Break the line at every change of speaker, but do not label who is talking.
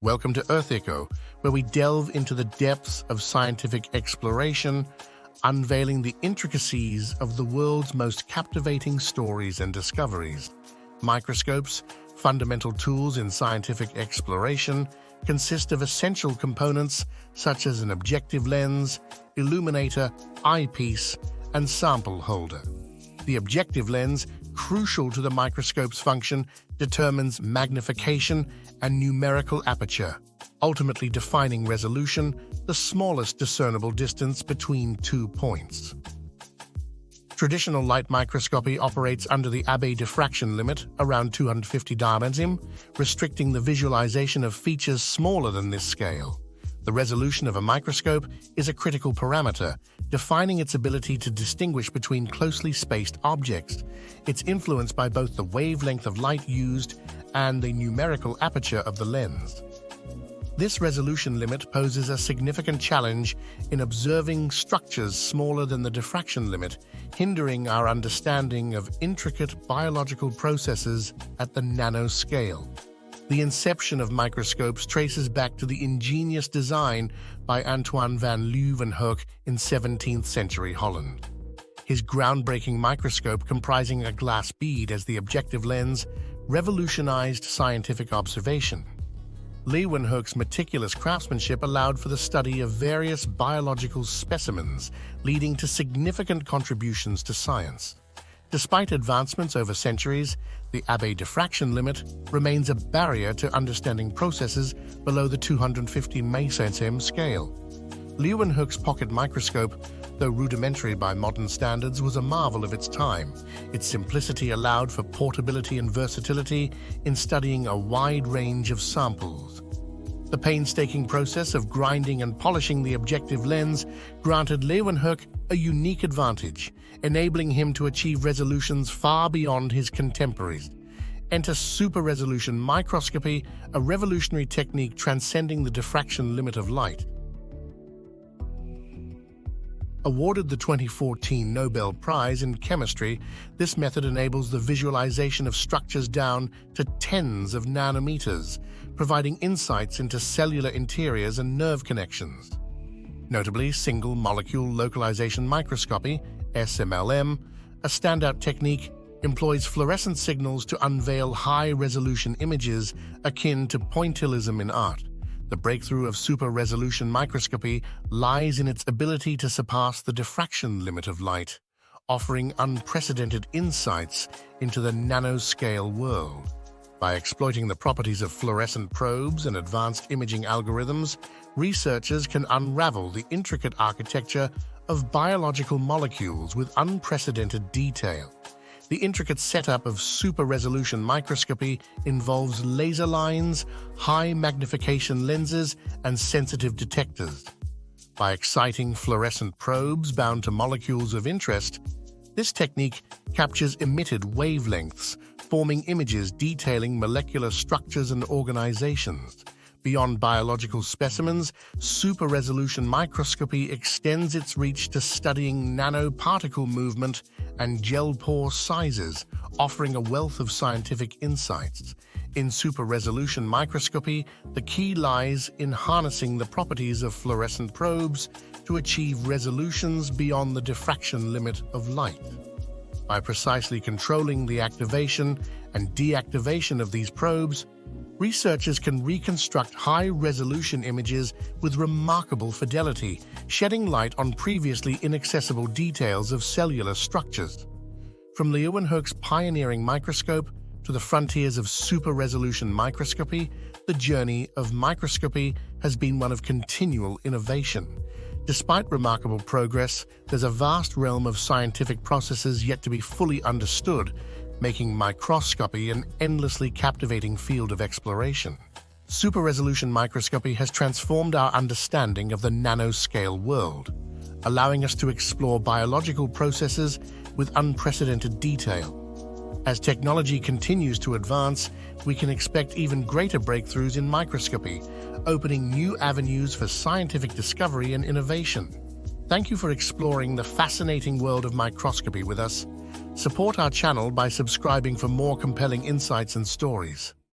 Welcome to EarthEcho, where we delve into the depths of scientific exploration, unveiling the intricacies of the world's most captivating stories and discoveries. Microscopes, fundamental tools in scientific exploration, consist of essential components such as an objective lens, illuminator, eyepiece, and sample holder. The objective lens, crucial to the microscope's function, determines magnification and numerical aperture, ultimately defining resolution, the smallest discernible distance between 2 points. Traditional light microscopy operates under the Abbe diffraction limit, around 250 dimensions, restricting the visualization of features smaller than this scale. The resolution of a microscope is a critical parameter, defining its ability to distinguish between closely spaced objects. It's influenced by both the wavelength of light used and the numerical aperture of the lens. This resolution limit poses a significant challenge in observing structures smaller than the diffraction limit, hindering our understanding of intricate biological processes at the nanoscale. The inception of microscopes traces back to the ingenious design by Antoine van Leeuwenhoek in 17th century Holland. His groundbreaking microscope, comprising a glass bead as the objective lens, revolutionized scientific observation. Leeuwenhoek's meticulous craftsmanship allowed for the study of various biological specimens, leading to significant contributions to science. Despite advancements over centuries, the Abbe diffraction limit remains a barrier to understanding processes below the 250 mesocm scale. Leeuwenhoek's pocket microscope, though rudimentary by modern standards, was a marvel of its time. Its simplicity allowed for portability and versatility in studying a wide range of samples. The painstaking process of grinding and polishing the objective lens granted Leeuwenhoek a unique advantage, enabling him to achieve resolutions far beyond his contemporaries. Enter super-resolution microscopy, a revolutionary technique transcending the diffraction limit of light. Awarded the 2014 Nobel Prize in Chemistry, this method enables the visualization of structures down to tens of nanometers, providing insights into cellular interiors and nerve connections. Notably, single-molecule localization microscopy, SMLM, a standout technique, employs fluorescent signals to unveil high-resolution images akin to pointillism in art. The breakthrough of super-resolution microscopy lies in its ability to surpass the diffraction limit of light, offering unprecedented insights into the nanoscale world. By exploiting the properties of fluorescent probes and advanced imaging algorithms, researchers can unravel the intricate architecture of biological molecules with unprecedented detail. The intricate setup of super-resolution microscopy involves laser lines, high-magnification lenses, and sensitive detectors. By exciting fluorescent probes bound to molecules of interest, this technique captures emitted wavelengths, forming images detailing molecular structures and organizations. Beyond biological specimens, super-resolution microscopy extends its reach to studying nanoparticle movement and gel pore sizes, offering a wealth of scientific insights. In super-resolution microscopy, the key lies in harnessing the properties of fluorescent probes to achieve resolutions beyond the diffraction limit of light. By precisely controlling the activation and deactivation of these probes, researchers can reconstruct high-resolution images with remarkable fidelity, shedding light on previously inaccessible details of cellular structures. From Leeuwenhoek's pioneering microscope to the frontiers of super-resolution microscopy, the journey of microscopy has been one of continual innovation. Despite remarkable progress, there's a vast realm of scientific processes yet to be fully understood, making microscopy an endlessly captivating field of exploration. Super-resolution microscopy has transformed our understanding of the nanoscale world, allowing us to explore biological processes with unprecedented detail. As technology continues to advance, we can expect even greater breakthroughs in microscopy, opening new avenues for scientific discovery and innovation. Thank you for exploring the fascinating world of microscopy with us. Support our channel by subscribing for more compelling insights and stories.